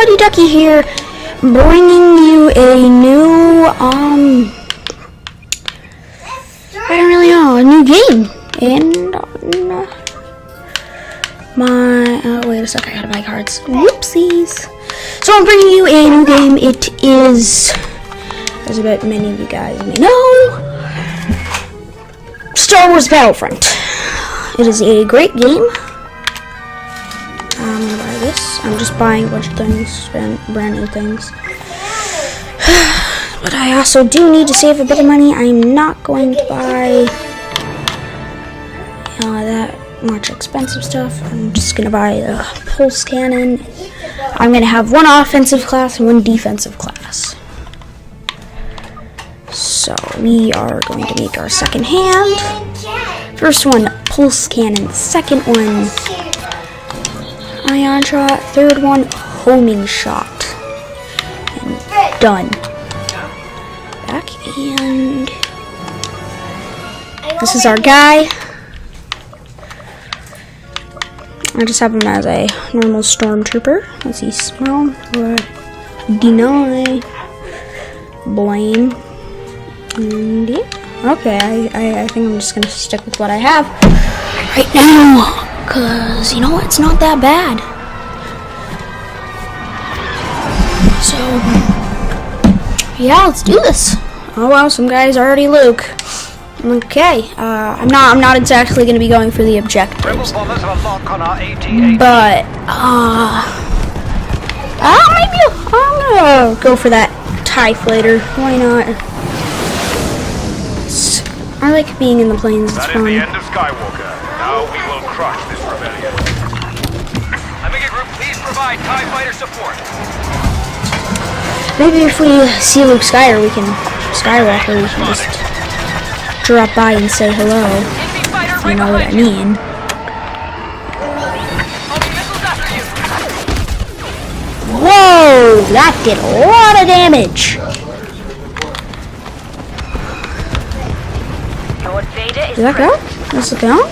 Buddy Ducky here, bringing you a new, I don't really know, a new game. And, wait a sec, I gotta buy cards. Whoopsies. So I'm bringing you a new game. It is, as I bet many of you guys may know, Star Wars Battlefront. It is a great game. I'm gonna buy this. I'm just buying a bunch of things, brand new things. But I also do need to save a bit of money. I'm not going to buy that much expensive stuff. I'm just gonna buy a pulse cannon. I'm gonna have one offensive class and one defensive class. So we are going to make our second hand. First one, pulse cannon. Second one, ion shot. Third one, homing shot. And done. Back, and this is our guy. I just have him as a normal stormtrooper. Let's see, smell, deny, blame, and yeah. Okay, I think I'm just gonna stick with what I have right now, cause you know what, it's not that bad. So yeah, let's do this. Oh wow, some guys already Luke. Okay, I'm not exactly going to be going for the objectives, but maybe I'm gonna go for that TIE fighter. Why not? I like being in the planes. It's fun. That is the end of Skywalker. Now we will crush this rebellion. Omega Group, please provide TIE fighter support. Maybe if we see Luke Skywalker, we can just drop by and say hello. You know what I mean. Whoa! That did a lot of damage! Did that go? Does it go?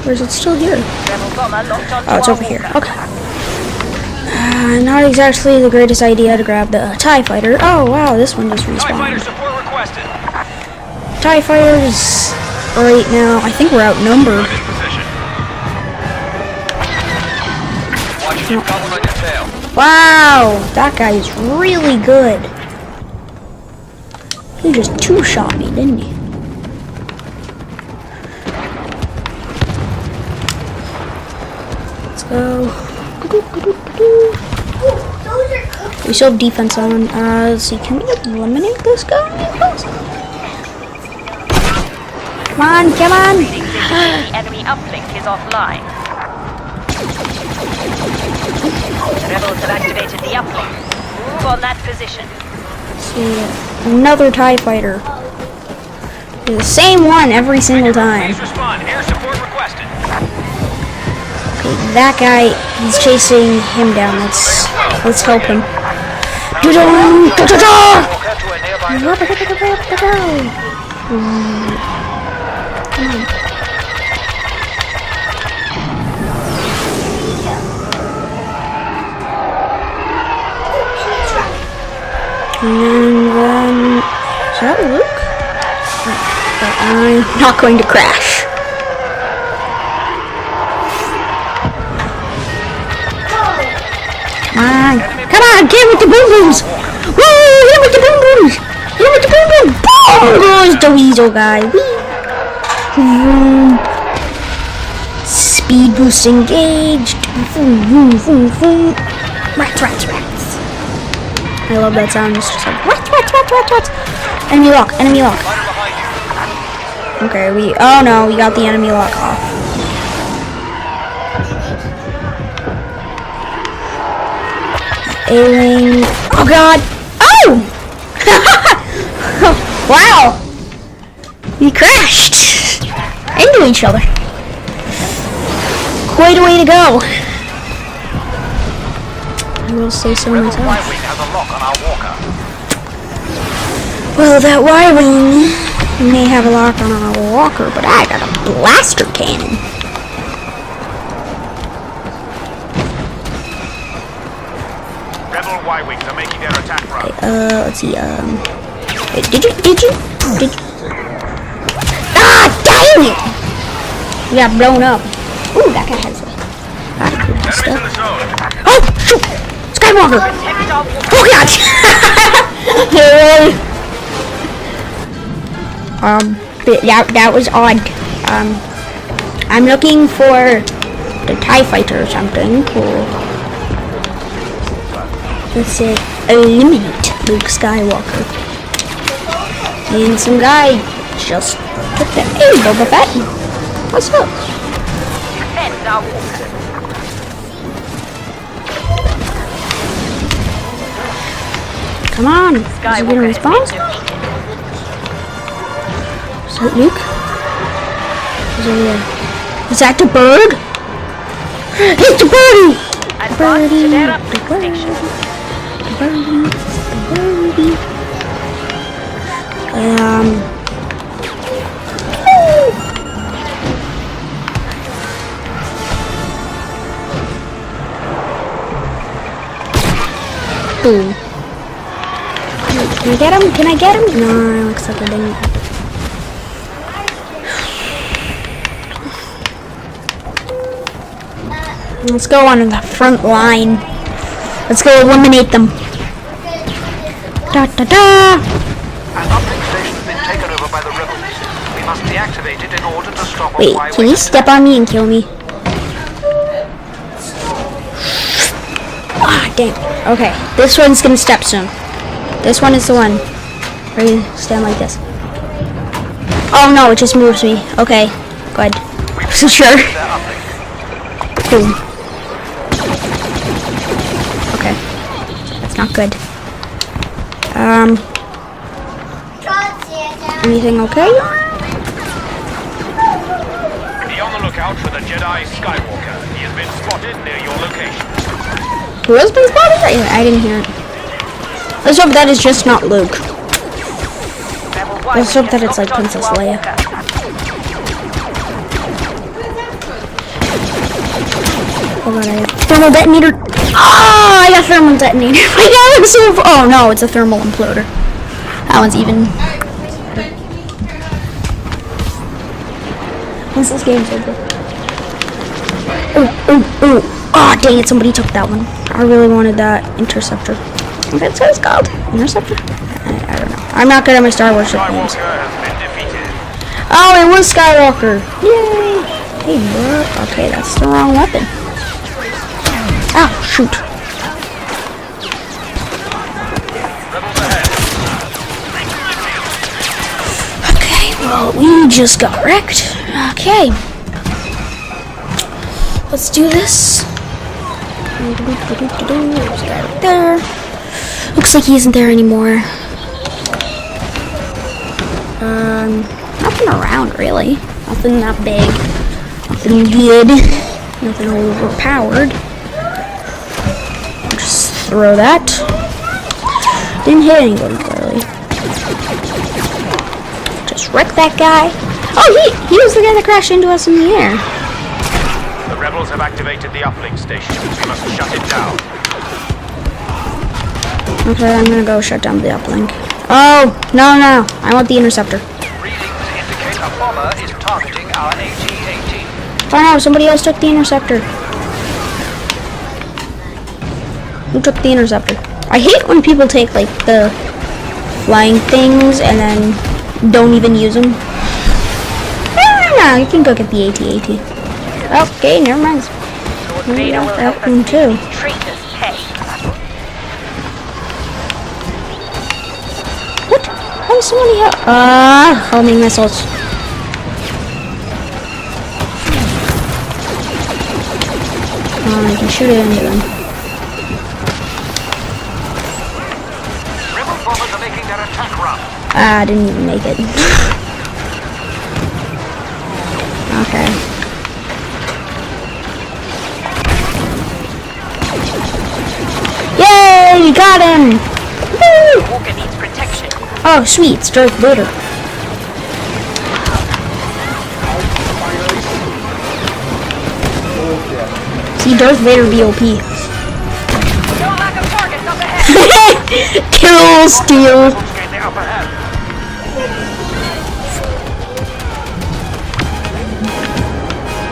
Or is it still here? Oh, it's over here. Okay. Not exactly the greatest idea to grab the TIE fighter. Oh, wow, this one just respawned. TIE fighter support requested. TIE fighters right now, I think we're outnumbered. Wow, that guy is really good. He just two-shot me, didn't he? Let's go. We still have defense on. Let's see, can we eliminate this guy? Come on, come on! The enemy uplink is offline. Rebels have activated the uplink. Move on that position. See, another TIE fighter. The same one every single time. Please respond. Air support requested. Okay, that guy, he's chasing him down. Let's help him. And then, is that Luke? But I'm not going to crash. Come on, get with the boom booms! Woo! Hit with the boom booms! Hit with the boom boom! Boom! Goes the weasel guy. Speed boost engaged. Rats, rats, rats. I love that sound. It's just like rats, rats, rats, rats, rats. Enemy lock, enemy lock. Okay, oh no, we got the enemy lock off. A-wing. Oh god! Oh! Wow! We crashed into each other. Quite a way to go. I will say so myself. Well, that Y-wing may have a lock on our walker, but I got a blaster cannon. Rebel Y-Wings are making their attack run. Let's see, wait, did you? Ah, dang it! We got blown up. Ooh, that guy has a lot of cool Enemies stuff. in the zone. Oh, shoot! Skywalker! Oh, God! Hey. That was odd. I'm looking for the TIE fighter or something. Cool. Let's say eliminate Luke Skywalker. And some guy just took the hey, Boba Fett. What's up? Defend our walker. Come on. Is he gonna Skywalker has respond? been defeated. Is that Luke? Is that the bird? It's the birdie! Advance to their uplink station. Birdie. Boom. Can I get him? Can I get him? No, looks like I didn't. Let's go on the front line. Let's go eliminate them. Da da da! An uplink station has been taken over by the rebels. We must deactivate it in order to stop Wait, Y-Wing can you step on me and kill me? Ah, dang. Okay, this one's gonna step soon. This one is the one. Ready? Stand like this. Oh no, it just moves me. Okay, good. Sure. their uplink. Boom. Okay. That's not good. Anything okay? Be on the lookout for the Jedi Skywalker. He has been spotted near your location. Who has been spotted? I didn't hear it. Let's hope that is just not Luke. Rebel Let's hope that Y-Wing it's has like locked Princess onto our Leia. walker. Oh god, I got thermal detonator. Oh, I got thermal detonator. My god, I'm so. Oh no, it's a thermal imploder. That one's even. Once this game's over. Oh, dang it, somebody took that one. I really wanted that interceptor. What it says called? Interceptor? I don't know. I'm not good at my Star Wars ship names. Skywalker has been defeated. Oh, it was Skywalker. Yay! Hey, bro. Okay, that's the wrong weapon. Oh, shoot. Rebels ahead. Okay, well, we just got wrecked. Okay. Let's do this. There's a guy right there. Looks like he isn't there anymore. Nothing around, really. Nothing that big. Nothing good. Nothing overpowered. Just throw that. Didn't hit anybody, clearly. Just wreck that guy. Oh, he was the guy that crashed into us in the air. The rebels have activated the uplink station. We must shut it down. Okay, I'm gonna go shut down the uplink. Oh, no. I want the interceptor. Readings indicate a bomber is targeting our AT-18. Oh no, somebody else took the interceptor. Who took the interceptor? I hate when people take, like, the flying things and then don't even use them. No, you can go get the AT-AT. Okay, never mind. Lord Vader will that help us one make too. these traitors pay. What? How does somebody help? Homing missiles. You can shoot it into them. Rebel bombers are making their attack run. I didn't even make it. Okay. Yay! We got him! Woo! Walker needs protection. Oh, sweet. It's Darth Vader. See, Darth Vader be OP. No lack of targets up Kill steal. Rebels gain the upper hand.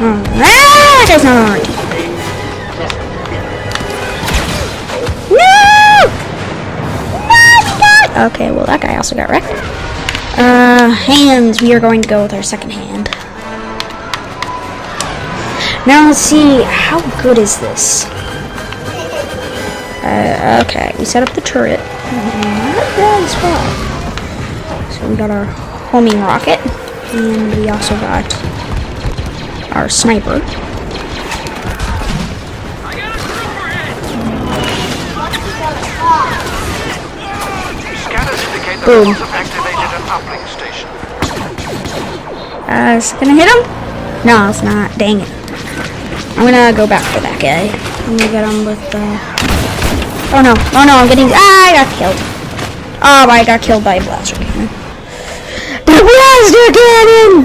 Ah, that's not hard. No! Okay, well that guy also got wrecked. Hands. We are going to go with our second hand. Now let's see, how good is this? Okay, we set up the turret. Not bad as well. So we got our homing rocket, and we also got our sniper. Scanners indicate the Boom. rebels have activated an uplink station. Is it gonna hit him? No, it's not. Dang it. I'm gonna go back for that guy. I'm gonna get him with oh no, I'm getting, I got killed. Oh, I got killed by a blaster cannon. The blaster cannon!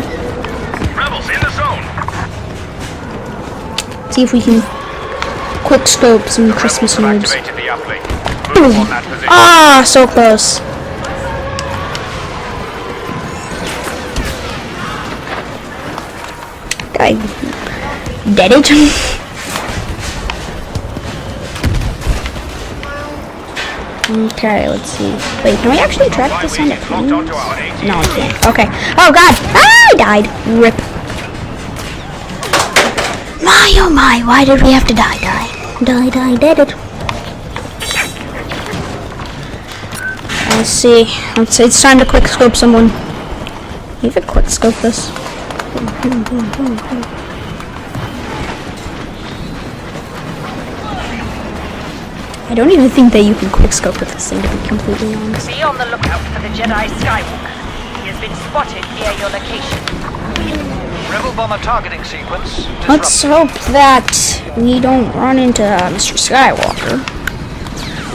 Rebels in the zone. See if we can quick scope some Christmas Rebels noobs. have activated the uplink. Move on that position. Ah, so close. Guy deaded. Okay, let's see. Wait, can we actually track this on the Locked onto planes? our AT. No, we can't. Okay. Oh god! Ah, I died. Rip. My oh my, why did we have to die? Deaded. Let's see. It's time to quick scope someone. You could quick scope this. I don't even think that you can quick scope with this thing, to be completely honest. Be on the lookout for the Jedi Skywalker. He has been spotted near your location. Rebel bomber targeting sequence Let's disrupted. hope that we don't run into Mr. Skywalker.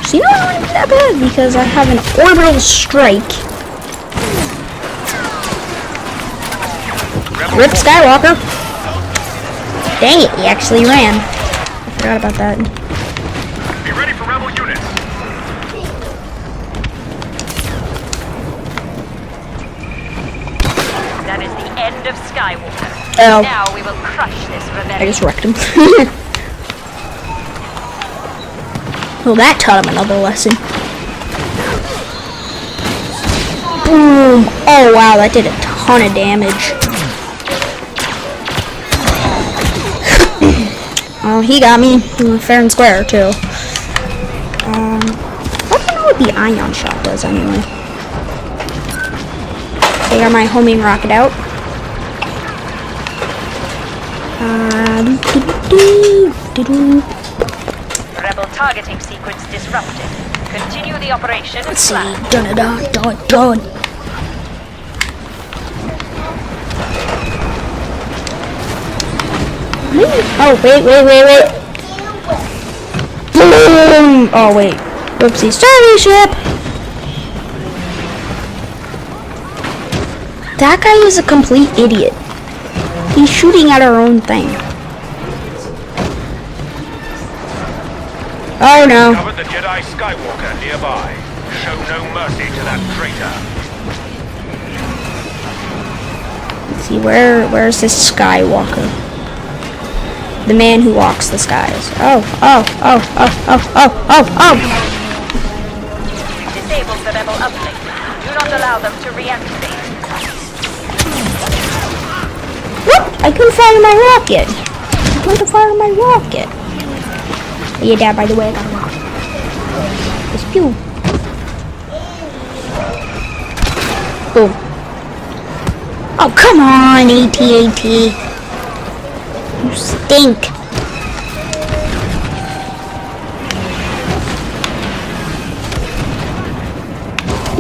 So you know what, wouldn't be that bad because I have an orbital strike. Rip Skywalker. Dang it, he actually ran. I forgot about that. Be ready for rebel units. That is the end of Skywalker. Oh, Now we will crush this I rebellion. just wrecked him. Well, that taught him another lesson. Boom! Oh wow, that did a ton of damage. Oh, he got me fair and square too. I don't know what the ion shot does anyway. Okay, got my homing rocket out. Rebel targeting sequence disrupted. Continue the operation. Let's see. Plan. Dun. Oh, wait. Boom! Oh, wait. Whoopsie. Starry ship! That guy is a complete idiot. He's shooting at our own thing. Oh, no. Covered the Jedi Skywalker nearby. Show no mercy to that traitor. Let's see, where's this Skywalker? The man who walks the skies. Oh. Disable the rebel uplink. Do not allow them to reactivate. What? I couldn't fire my rocket. Yeah, Dad, by the way, I got a rocket. Just pew. Boom. Oh, come on, AT-AT. You stink.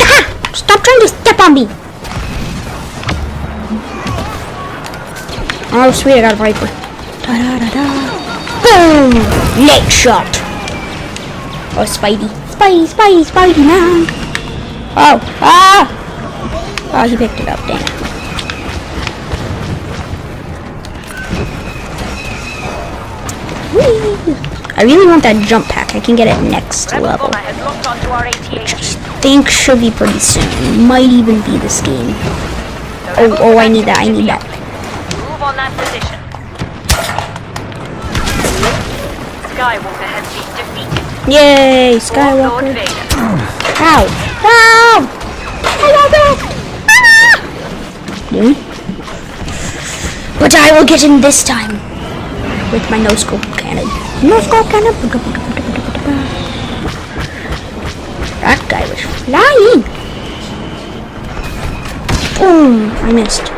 Ah! Stop trying to step on me. Oh, sweet, I got a Viper. Boom! Neck shot. Oh, Spidey, man. Oh, Oh, he picked it up, dang. Whee! I really want that jump pack. I can get it next Rebel level. bomber has locked onto our AT-AT. Think should be pretty soon. Might even be this game. Oh, I need that. I need that. Move on that position. Skywalker has been defeated. Yay, Lord Skywalker. Vader. Ow! Ow! Hmm? But I will get him this time with my no-scope cannon. No-scope cannon. That guy was flying. Boom! I missed. The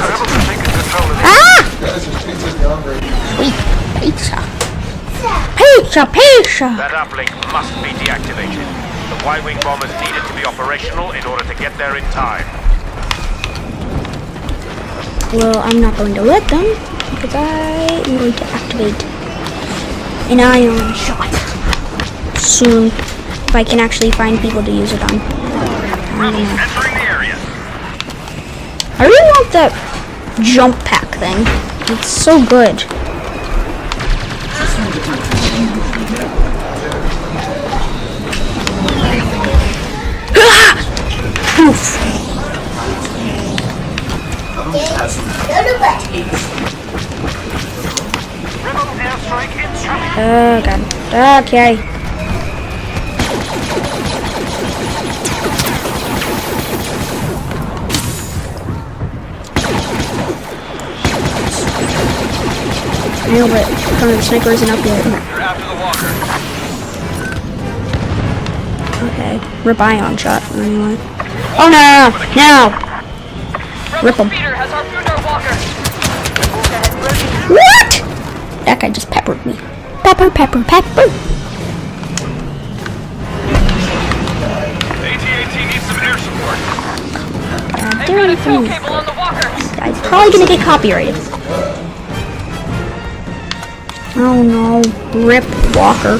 rebels have taken control of the Ah! Guys, there's pizza down right here. Sweet pizza. Pizza, pizza. That uplink must be deactivated. The Y-Wing bombers needed to be operational in order to get there in time. Well, I'm not going to let them because I am going to activate an ion shot soon. If I can actually find people to use it on. Rebels entering the area. I really want that jump pack thing. It's so good. Ah! Oof. rebel airstrike incoming. Oh god. Okay. I know, but the sniper isn't up yet. You're after the walker. Okay. Rip ion shot anyway. Oh no! No! Rip him. Speeder has harpooned our walker. What? That guy just peppered me. Pepper, pepper, pepper. AT-AT needs some air support. They've got a tow cable on the walker. Guy's probably gonna get copyrighted. Oh no. Rip Walker.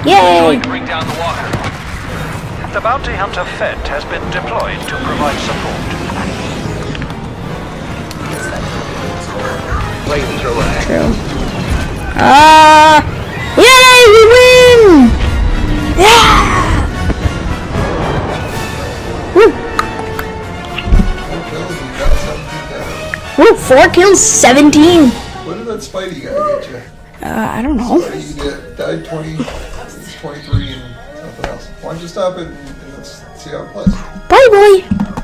Yay! Bring down the walker. The bounty hunter Fett has been deployed to provide support. True. Yay! We win! Yeah! Woo! Woo! 4 kills, 17. What did that Spidey guy get you? I don't know. Spidey died 23 and something else. Why don't you stop it and let's see how it plays? Bye, boy.